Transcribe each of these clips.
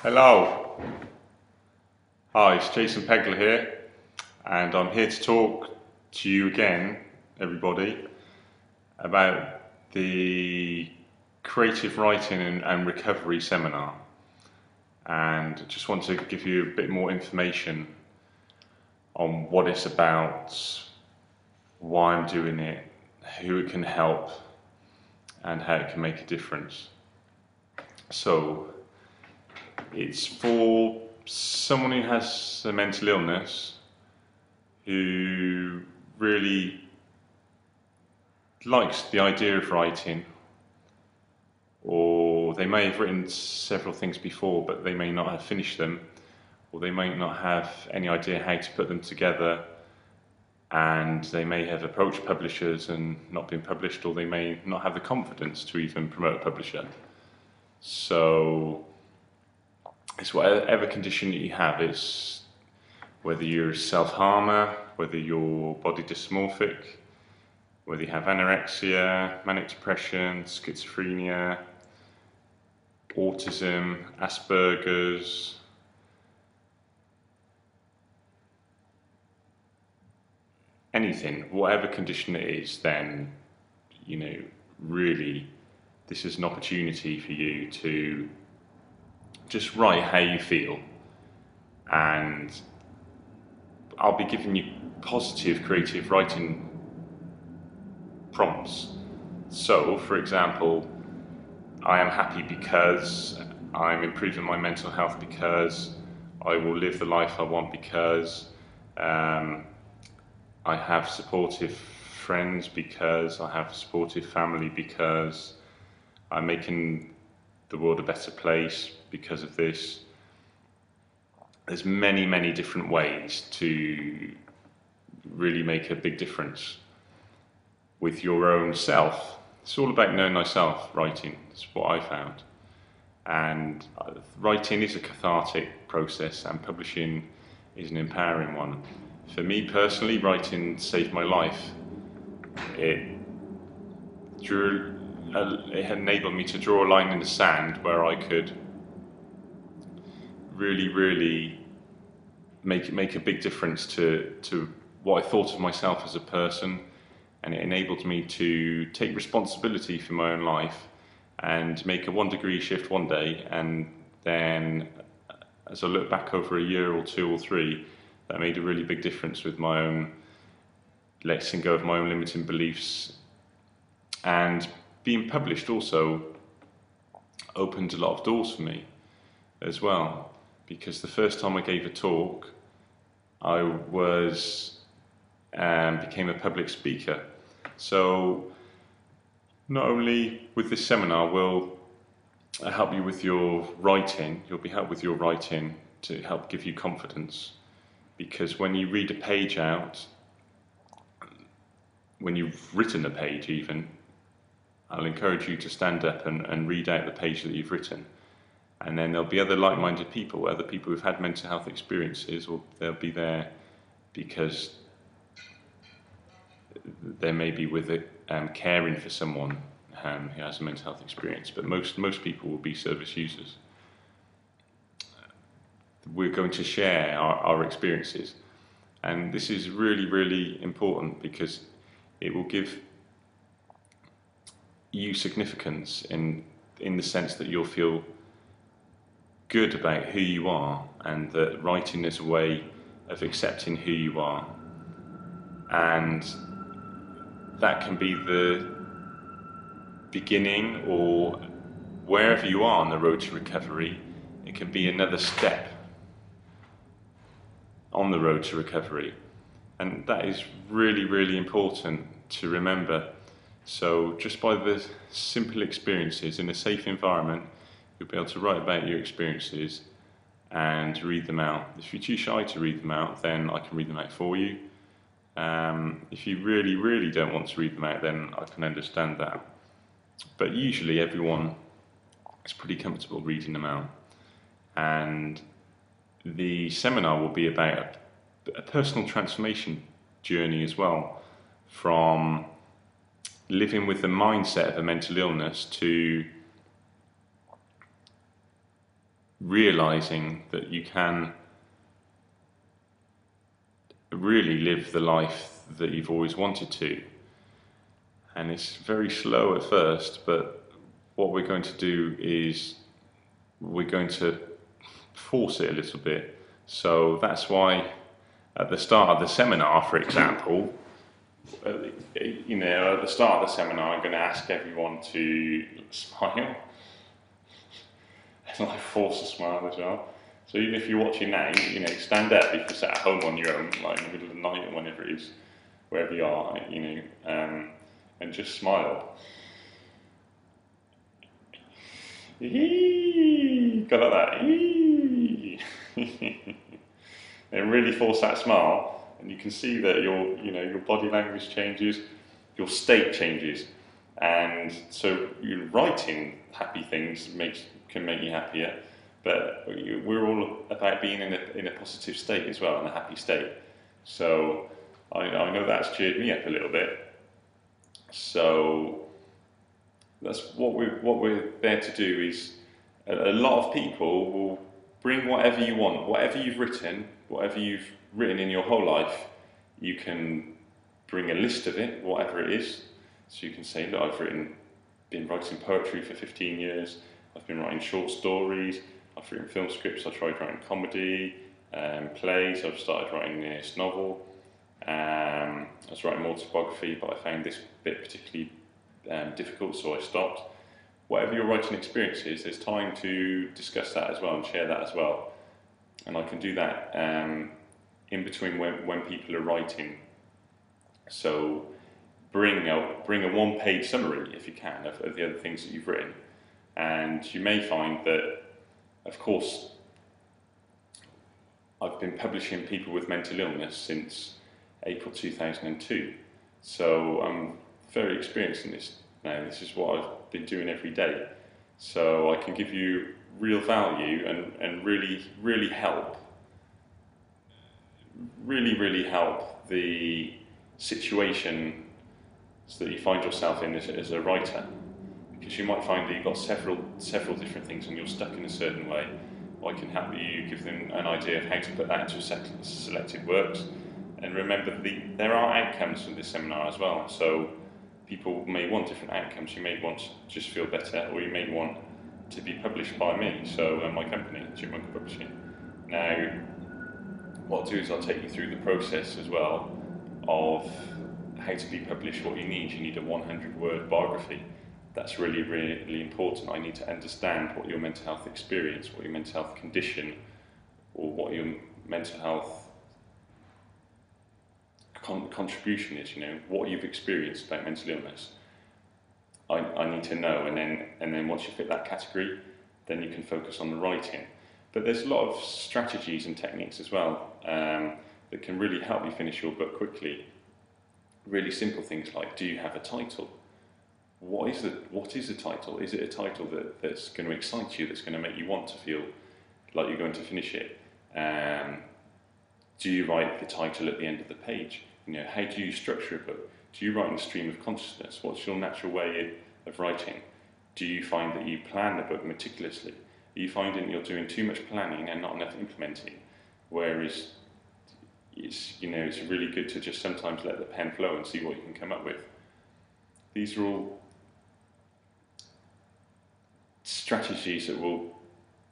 Hello. Hi, it's Jason Pegler here, and I'm here to talk to you again, everybody, about the creative writing and recovery seminar. And I just want to give you a bit more information on what it's about, why I'm doing it, who it can help, and how it can make a difference. So, it's for someone who has a mental illness who really likes the idea of writing, or they may have written several things before but they may not have finished them, or they may not have any idea how to put them together, and they may have approached publishers and not been published, or they may not have the confidence to even promote a publisher. So it's whatever condition that you have. It's whether you're a self-harmer, whether you're body dysmorphic, whether you have anorexia, manic depression, schizophrenia, autism, Asperger's, anything, whatever condition it is, then, really, this is an opportunity for you to just write how you feel. And I'll be giving you positive creative writing prompts. So, for example, I am happy because I'm improving my mental health, because I will live the life I want, because I have supportive friends, because I have a supportive family, because I'm making the world a better place because of this. There's many, many different ways to really make a big difference with your own self. It's all about knowing thyself, writing. That's what I found. And writing is a cathartic process, and publishing is an empowering one. For me personally, writing saved my life. It enabled me to draw a line in the sand where I could really make a big difference to what I thought of myself as a person, and it enabled me to take responsibility for my own life and make a 1 degree shift one day, and then as I look back over a year or 2 or 3, that made a really big difference with my own letting go of my own limiting beliefs. And being published also opened a lot of doors for me as well, because the first time I gave a talk, I became a public speaker. So not only with this seminar will I help you with your writing, you'll be helped with your writing to help give you confidence, because when you read a page out, when you've written a page even, I'll encourage you to stand up and read out the page that you've written. And then there'll be other like-minded people, other people who've had mental health experiences, or they'll be there because they may be with it, caring for someone who has a mental health experience. But most people will be service users. We're going to share our experiences, and this is really important, because it will give you significance in the sense that you'll feel good about who you are, and that writing is a way of accepting who you are, and that can be the beginning, or wherever you are on the road to recovery, it can be another step on the road to recovery. And that is really important to remember. So just by the simple experiences in a safe environment, you'll be able to write about your experiences and read them out. If you're too shy to read them out, then I can read them out for you. If you really don't want to read them out, then I can understand that. But usually everyone is pretty comfortable reading them out. And the seminar will be about a personal transformation journey as well, from living with the mindset of a mental illness to realizing that you can really live the life that you've always wanted to. And it's very slow at first, but what we're going to do is we're going to force it a little bit. So that's why at the start of the seminar, for example, at the start of the seminar, I'm going to ask everyone to smile. And I force a smile as well. So even if you're watching now, stand up if you're sat at home on your own, like in the middle of the night or whenever it is, wherever you are, and just smile. Go like that. And really force that smile, and you can see that your body language changes, your state changes, and so writing happy things can make you happier. But we're all about being in a positive state as well, in a happy state. So I know that's cheered me up a little bit. So that's what we're there to do. Is a lot of people will bring whatever you want, whatever you've written in your whole life. You can bring a list of it, whatever it is. So you can say, look, I've been writing poetry for 15 years. I've been writing short stories. I've written film scripts. I tried writing comedy, plays. I've started writing this novel. I was writing more autobiography, but I found this bit particularly difficult, so I stopped. Whatever your writing experience is, there's time to discuss that as well and share that as well. And I can do that in between when people are writing. So bring a one-page summary, if you can, of the other things that you've written. And you may find that, of course, I've been publishing people with mental illness since April 2002. So I'm very experienced in this now. This is what I've been doing every day. So I can give you real value and really help the situation that you find yourself in as a writer. Because you might find that you've got several different things and you're stuck in a certain way. I can help you give them an idea of how to put that into selected works. And remember, there are outcomes from this seminar as well. So people may want different outcomes. You may want to just feel better, or you may want to be published by me, so my company, Chipmunkapublishing. Now, what I'll do is I'll take you through the process as well of how to be published, what you need. You need a 100-word biography. That's really, really important. I need to understand what your mental health experience, what your mental health condition, or what your mental health contribution is, what you've experienced about mental illness. I need to know, and then once you fit that category, then you can focus on the writing. But there's a lot of strategies and techniques as well that can really help you finish your book quickly. Really simple things like, do you have a title? What is the title? Is it a title that's going to excite you, that's going to make you want to feel like you're going to finish it? Do you write the title at the end of the page? How do you structure a book? Do you write in a stream of consciousness? What's your natural way of writing? Do you find that you plan the book meticulously? Are you finding that you're doing too much planning and not enough implementing? Whereas it's really good to just sometimes let the pen flow and see what you can come up with. These are all strategies that we'll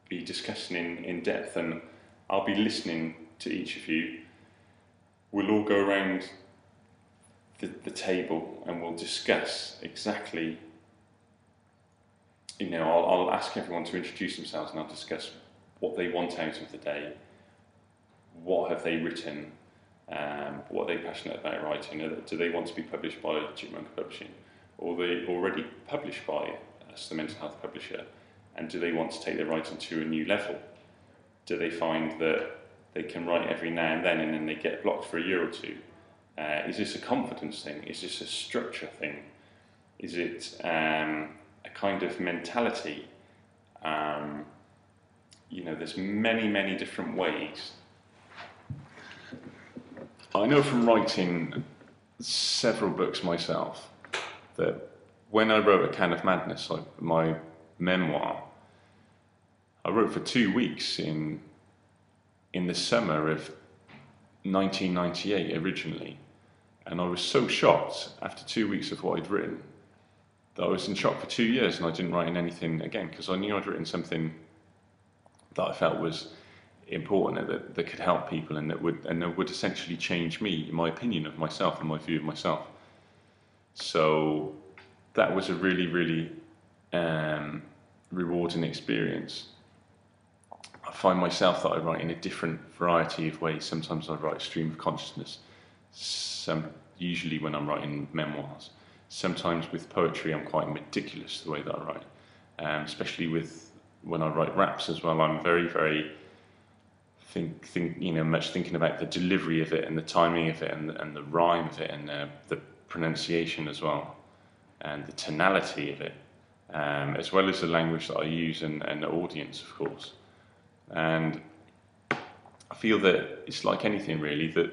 be discussing in depth, and I'll be listening to each of you. We'll all go around the table and we'll discuss exactly, I'll ask everyone to introduce themselves and I'll discuss what they want out of the day, what have they written, what are they passionate about writing. Do they want to be published by Chipmunkapublishing, or are they already published by us, the mental health publisher, and do they want to take their writing to a new level? Do they find that they can write every now and then they get blocked for a year or two? Is this a confidence thing? Is this a structure thing? Is it a kind of mentality? There's many different ways. I know from writing several books myself that when I wrote A Can of Madness, my memoir, I wrote for 2 weeks in the summer of 1998 originally, and I was so shocked after 2 weeks of what I'd written that I was in shock for 2 years, and I didn't write in anything again, because I knew I'd written something that I felt was important, that could help people, and that would essentially change me, my opinion of myself and my view of myself. So that was a really, really rewarding experience. I find myself that I write in a different variety of ways. Sometimes I write stream of consciousness, usually when I'm writing memoirs. Sometimes with poetry I'm quite meticulous the way that I write, especially when I write raps as well. I'm very, very much thinking about the delivery of it and the timing of it and the rhyme of it and the pronunciation as well, and the tonality of it, as well as the language that I use and the audience, of course. And I feel that it's like anything really, that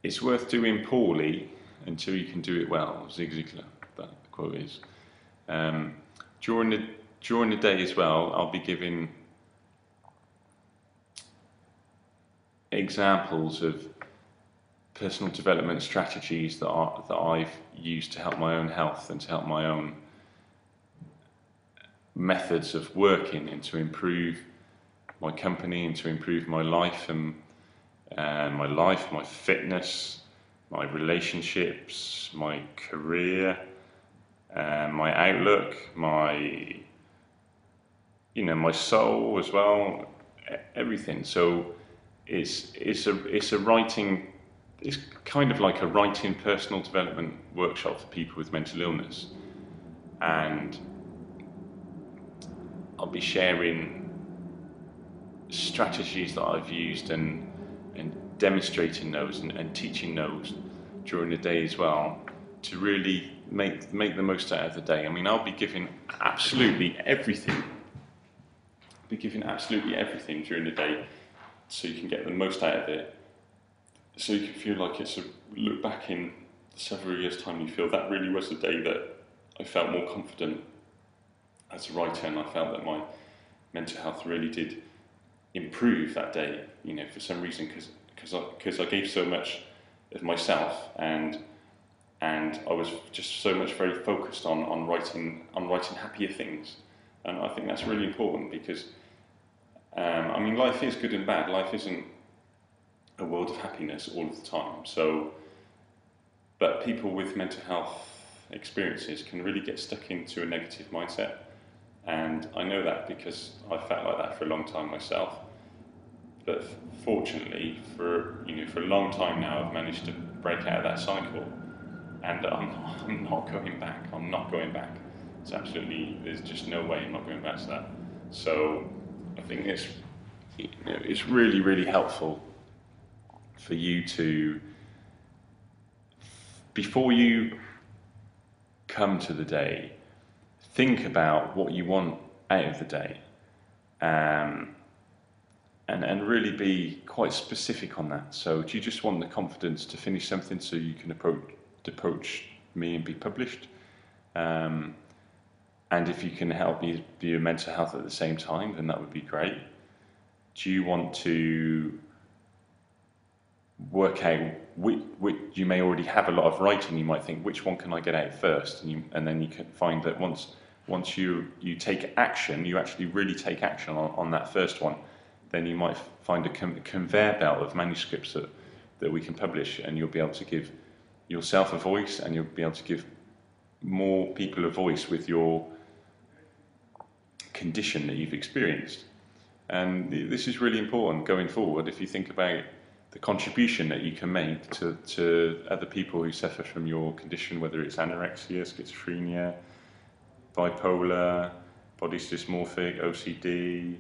it's worth doing poorly until you can do it well. Zig Ziglar, that quote is. During the day as well, I'll be giving examples of personal development strategies that I've used to help my own health and to help my own methods of working and to improve my company and to improve my life and my fitness, my relationships, my career, my outlook, my soul as well, everything. So it's a writing. It's kind of like a writing personal development workshop for people with mental illness, and I'll be sharing strategies that I've used and demonstrating those and teaching those during the day as well, to really make the most out of the day. I mean, I'll be giving absolutely everything. I'll be giving absolutely everything during the day, so you can get the most out of it. So you can feel like it's a look back in several years' time. You feel that really was the day that I felt more confident as a writer, and I felt that my mental health really did improve that day. For some reason, because I gave so much of myself, and I was just so much very focused on writing happier things, and I think that's really important because life is good and bad. Life isn't a world of happiness all of the time. So, but people with mental health experiences can really get stuck into a negative mindset, and I know that because I felt like that for a long time myself. But fortunately, for a long time now, I've managed to break out of that cycle, and I'm not going back. I'm not going back. There's just no way I'm not going back to that. So I think it's really, really helpful for you to, before you come to the day, think about what you want out of the day, and really be quite specific on that. So do you just want the confidence to finish something so you can approach me and be published? And if you can help me do your mental health at the same time, then that would be great. Do you want to work out which you may already have a lot of writing? You might think, which one can I get out first? And then you can find that once you take action, you actually really take action on that first one, then you might find a conveyor belt of manuscripts that we can publish, and you'll be able to give yourself a voice, and you'll be able to give more people a voice with your condition that you've experienced. And this is really important going forward if you think about the contribution that you can make to other people who suffer from your condition, whether it's anorexia, schizophrenia, bipolar, body dysmorphic, OCD,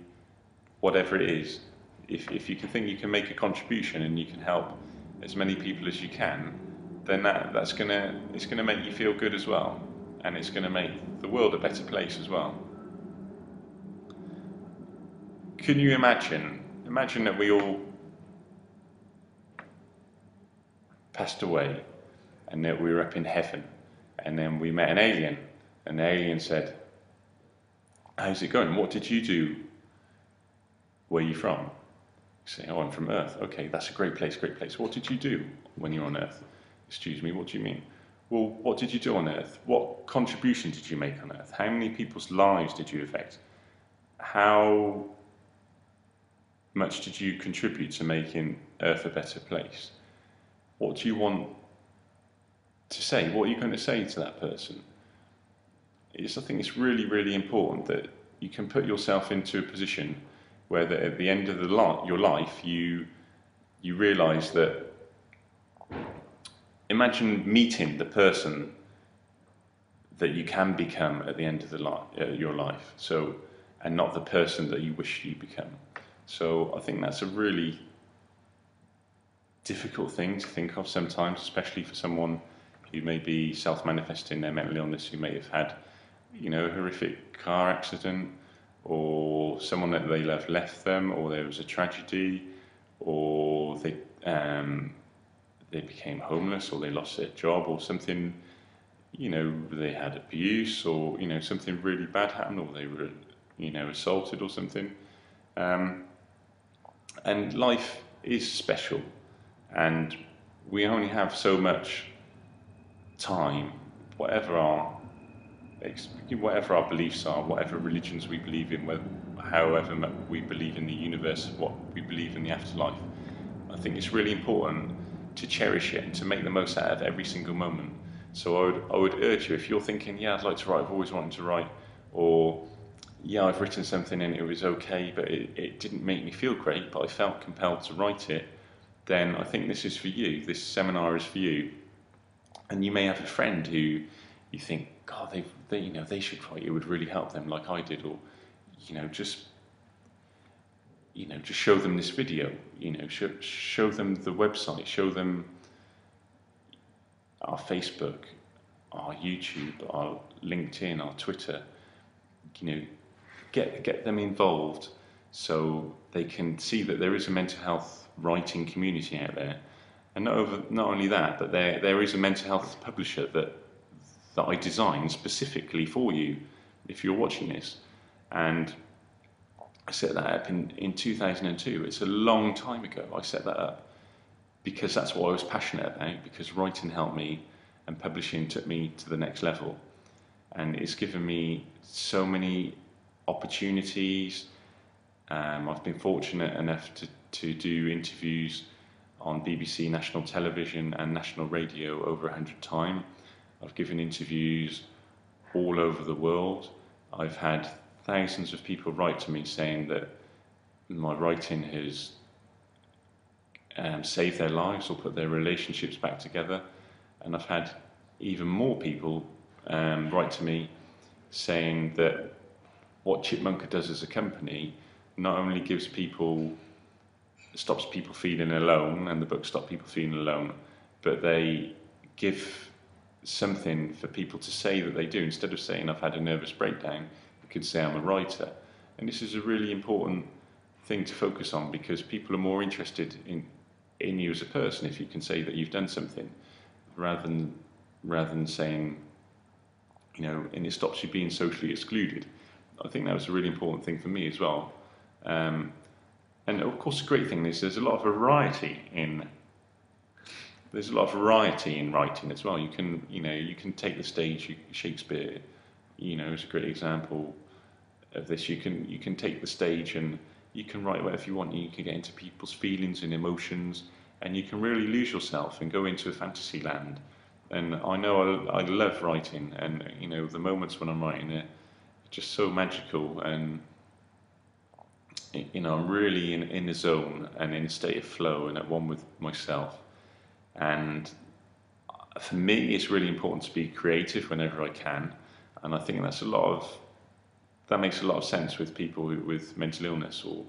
whatever it is. If you can think you can make a contribution and you can help as many people as you can, then it's gonna make you feel good as well, and it's gonna make the world a better place as well. Can you imagine that we all passed away and that we were up in heaven, and then we met an alien, and the alien said, how's it going? What did you do? Where are you from? You say, oh, I'm from Earth. Okay, that's a great place, great place. What did you do when you were on Earth? Excuse me, what do you mean? Well, what did you do on Earth? What contribution did you make on Earth? How many people's lives did you affect? How much did you contribute to making Earth a better place? What do you want to say? What are you going to say to that person? I think it's really, really important that you can put yourself into a position where at the end of your life, you realise that, imagine meeting the person that you can become at the end of your life, so, and not the person that you wish you become. So I think that's a really difficult thing to think of sometimes, especially for someone who may be self-manifesting their mental illness, who may have had, a horrific car accident, or someone that they love left them, or there was a tragedy, or they became homeless, or they lost their job, or something, they had abuse, or, something really bad happened, or they were, assaulted or something. And life is special, and we only have so much time, whatever our beliefs are, whatever religions we believe in, however much we believe in the universe, what we believe in the afterlife. I think it's really important to cherish it and to make the most out of every single moment. So I would urge you, if you're thinking, yeah, I'd like to write, I've always wanted to write, or yeah, I've written something and it was okay, but it didn't make me feel great, but I felt compelled to write it, then I think this is for you. This seminar is for you. And you may have a friend who you think, God, they should write. It would really help them, like I did. Or, just show them this video. Show them the website. Show them our Facebook, our YouTube, our LinkedIn, our Twitter. Get them involved so they can see that there is a mental health writing community out there. And not only that, but there is a mental health publisher that I designed specifically for you, if you're watching this. And I set that up in 2002. It's a long time ago I set that up, because that's what I was passionate about, because writing helped me and publishing took me to the next level. And it's given me so many opportunities. I've been fortunate enough to do interviews on BBC National Television and National Radio over 100 times. I've given interviews all over the world. I've had thousands of people write to me saying that my writing has saved their lives or put their relationships back together. And I've had even more people write to me saying that what Chipmunka does as a company not only stops people feeling alone, and the book stops people feeling alone, but they give something for people to say that they do. Instead of saying, I've had a nervous breakdown, you could say, I'm a writer. And this is a really important thing to focus on, because people are more interested in you as a person if you can say that you've done something, rather than saying, and it stops you being socially excluded. I think that was a really important thing for me as well. And of course, the great thing is there's a lot of variety in writing as well. You can take the stage. Shakespeare, is a great example of this. You can take the stage and you can write whatever you want. You can get into people's feelings and emotions, and you can really lose yourself and go into a fantasy land. And I know I love writing, and the moments when I'm writing are just so magical, and I'm really in a zone and in a state of flow and at one with myself. And for me, it's really important to be creative whenever I can, and I think that makes a lot of sense with people with mental illness or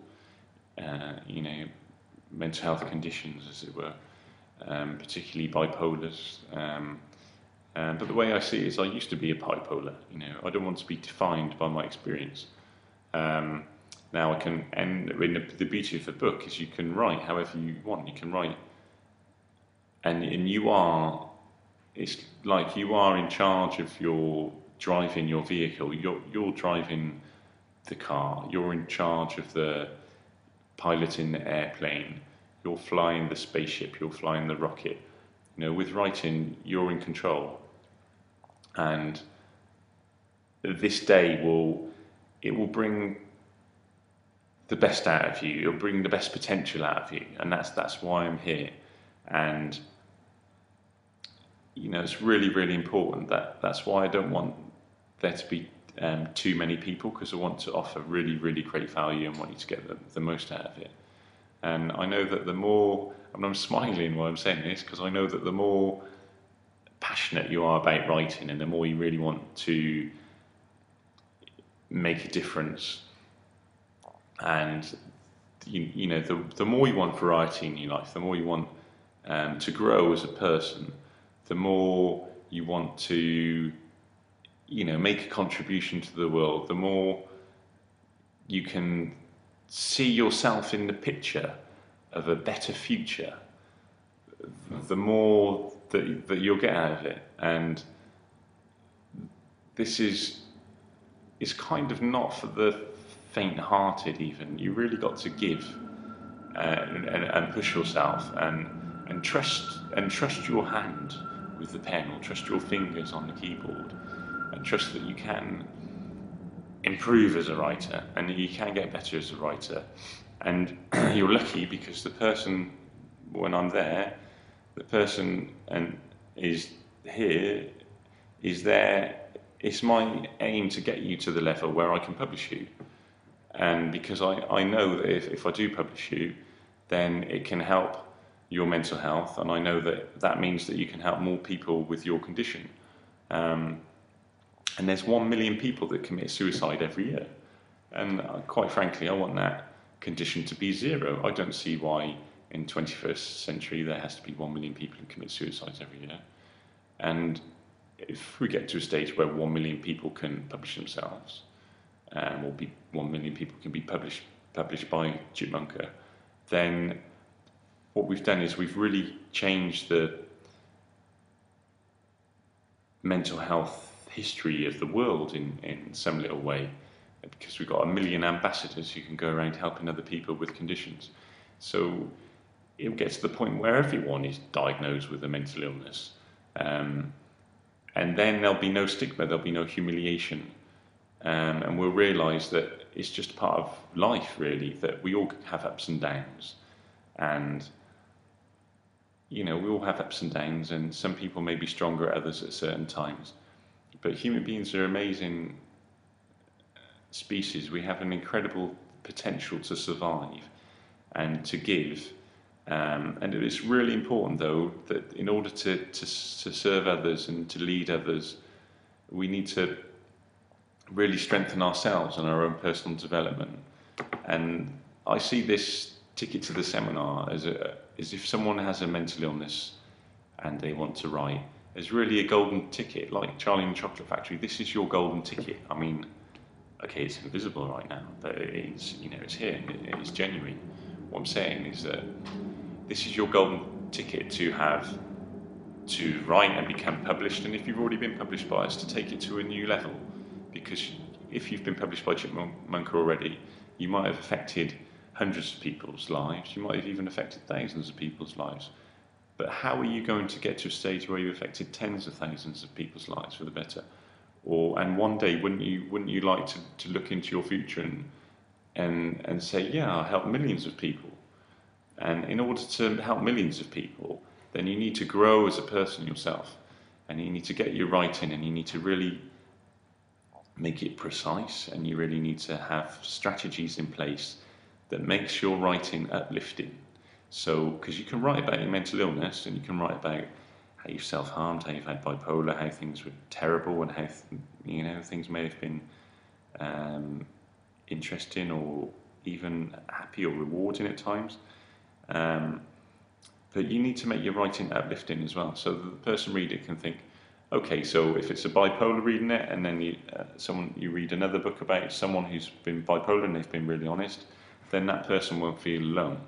mental health conditions, as it were, particularly bipolars. But the way I see it is, I used to be a bipolar. I don't want to be defined by my experience. Now I can, and the beauty of the book is you can write however you want. You can write, and it's like you are in charge of your driving your vehicle. You're driving the car, you're in charge of the piloting the airplane, you're flying the spaceship, you're flying the rocket. With writing, you're in control. And this day will bring the best out of you. It'll bring the best potential out of you, and that's why I'm here. And it's really, really important. That's why I don't want there to be too many people, because I want to offer really, really great value and want you to get the most out of it. And I know that the more, and I'm smiling while I'm saying this, because I know that the more passionate you are about writing and the more you really want to make a difference, and the more you want variety in your life, the more you want to grow as a person, the more you want to make a contribution to the world, the more you can see yourself in the picture of a better future, the more that you'll get out of it. And this is kind of not for the faint-hearted even. You really got to give and push yourself and trust your hand with the pen, or trust your fingers on the keyboard, and trust that you can improve as a writer and you can get better as a writer. And you're lucky, because the person, when I'm there, the person is here, is there. It's my aim to get you to the level where I can publish you. And because I know that if I do publish you, then it can help your mental health, and I know that means that you can help more people with your condition. And there's 1 million people that commit suicide every year. And quite frankly, I want that condition to be zero. I don't see why in 21st century there has to be 1 million people who commit suicides every year. And if we get to a stage where 1 million people can publish themselves, or 1 million people can be published by Chipmunka, then what we've done is we've really changed the mental health history of the world in some little way, because we've got 1 million ambassadors who can go around helping other people with conditions. So it'll get to the point where everyone is diagnosed with a mental illness, and then there'll be no stigma, there'll be no humiliation, and we'll realise that it's just part of life, really, that we all have ups and downs, and we all have ups and downs, and some people may be stronger at others at certain times. But human beings are amazing species. We have an incredible potential to survive and to give. And it is really important, though, that in order to serve others and to lead others, we need to really strengthen ourselves and our own personal development. And I see this ticket to the seminar as if someone has a mental illness and they want to write, there's really a golden ticket, like Charlie and the Chocolate Factory. This is your golden ticket. I mean, okay, it's invisible right now, but it's here, it's genuine. What I'm saying is that this is your golden ticket to write and become published, and if you've already been published by us, to take it to a new level. Because if you've been published by Chipmunka already, you might have affected hundreds of people's lives, you might have even affected thousands of people's lives. But how are you going to get to a stage where you've affected tens of thousands of people's lives for the better? And one day, wouldn't you like to look into your future and say, yeah, I'll help millions of people? And in order to help millions of people, then you need to grow as a person yourself, and you need to get your writing, and you need to really make it precise, and you really need to have strategies in place that makes your writing uplifting. So, because you can write about your mental illness, and you can write about how you've self-harmed, how you've had bipolar, how things were terrible, and how things may have been interesting or even happy or rewarding at times. But you need to make your writing uplifting as well, so that the person reading can think, okay, so if it's a bipolar reading it, and then you read another book about someone who's been bipolar and they've been really honest, then that person won't feel alone.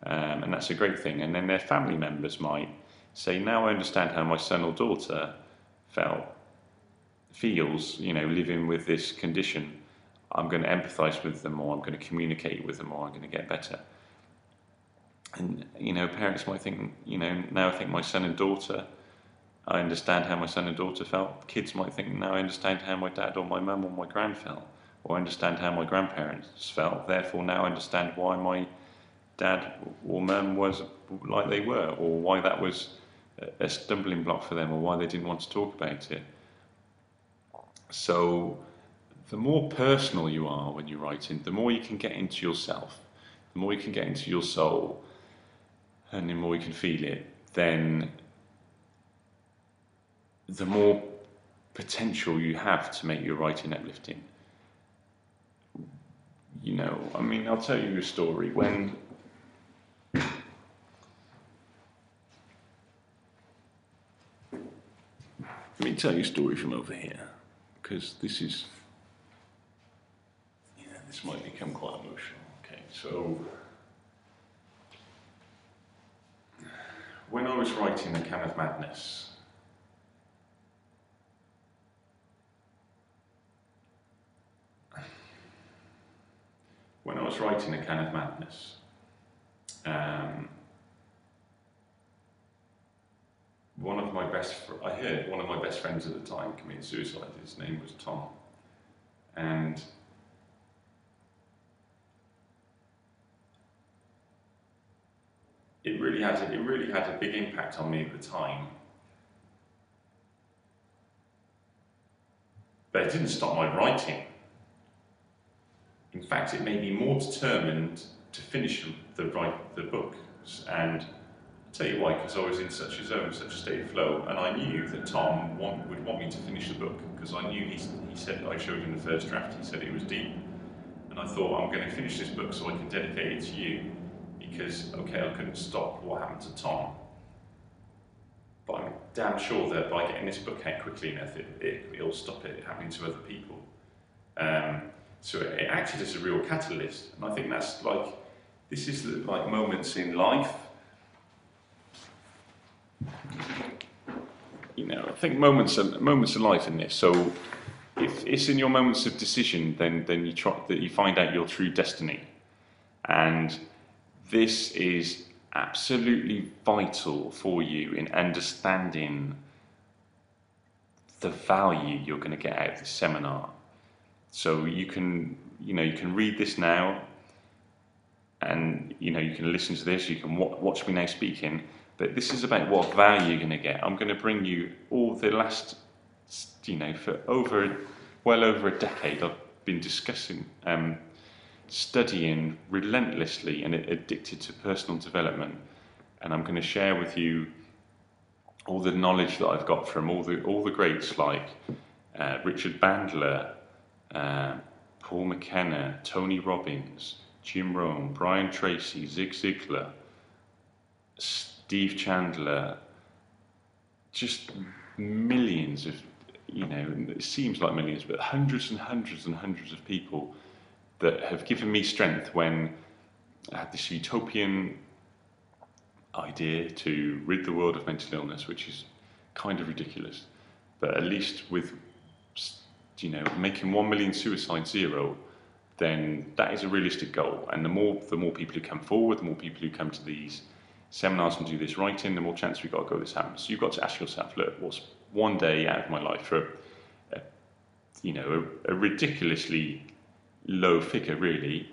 And that's a great thing. And then their family members might say, now I understand how my son or daughter feels, living with this condition. I'm going to empathize with them more, I'm going to communicate with them more, I'm going to get better. And, you know, parents might think, you know, now I think my son and daughter, I understand how my son and daughter felt. Kids might think, now I understand how my dad or my mum or my gran felt. Or I understand how my grandparents felt. Therefore, now I understand why my dad or mum was like they were, or why that was a stumbling block for them, or why they didn't want to talk about it. So the more personal you are when you're writing, the more you can get into yourself, the more you can get into your soul, and the more you can feel it, then the more potential you have to make your writing uplifting. You know, I mean, I'll tell you a story. Let me tell you a story from over here, because this is, you know, this might become quite emotional. Okay, so when I was writing A Can of Madness, I heard one of my best friends at the time commit suicide. His name was Tom, and it really had a big impact on me at the time. But it didn't stop my writing. In fact, it made me more determined to finish the book. And I'll tell you why, because I was in such a zone, such a state of flow, and I knew that Tom would want me to finish the book, because I knew he said, I showed him the first draft, he said it was deep. And I thought, I'm going to finish this book so I can dedicate it to you, because, okay, I couldn't stop what happened to Tom, but I'm damn sure that by getting this book out quickly enough, it'll stop it happening to other people. So it acted as a real catalyst, and I think that's like, this is like moments in life. You know, I think moments of life in this. So if it's in your moments of decision, then you find out your true destiny, and this is absolutely vital for you in understanding the value you're going to get out of this seminar. So you can read this now, and you can listen to this, you can watch me now speaking, but this is about what value you're going to get. I'm going to bring you all the last, for well over a decade, I've been discussing, studying relentlessly and addicted to personal development, and I'm going to share with you all the knowledge that I've got from all the greats like Richard Bandler, Paul McKenna, Tony Robbins, Jim Rohn, Brian Tracy, Zig Ziglar, Steve Chandler, just millions of, it seems like millions, but hundreds and hundreds and hundreds of people that have given me strength when I had this utopian idea to rid the world of mental illness, which is kind of ridiculous, but at least with making 1 million suicides zero, then that is a realistic goal. And the more people who come forward, the more people who come to these seminars and do this writing, the more chance we've got to go this happens. So you've got to ask yourself, look, what's one day out of my life for a ridiculously low figure, really?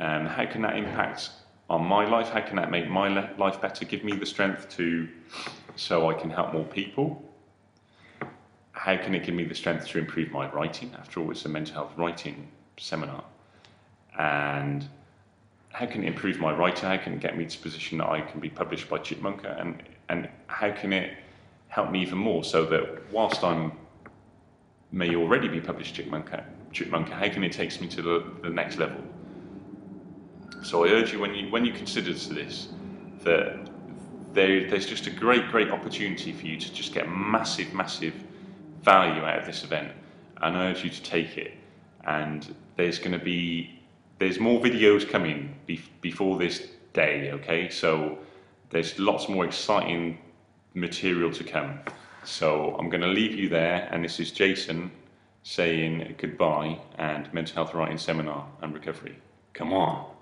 How can that impact on my life? How can that make my life better? Give me the strength so I can help more people. How can it give me the strength to improve my writing? After all, it's a mental health writing seminar. And how can it improve my writing? How can it get me to a position that I can be published by Chipmunka? And how can it help me even more so that whilst I may already be published Chipmunka, how can it take me to the next level? So I urge you, when you consider this, that there's just a great opportunity for you to just get massive value out of this event, and I urge you to take it. And there's more videos coming before this day, okay? So there's lots more exciting material to come. So I'm going to leave you there, and this is Jason saying goodbye and mental health writing seminar and recovery. Come on.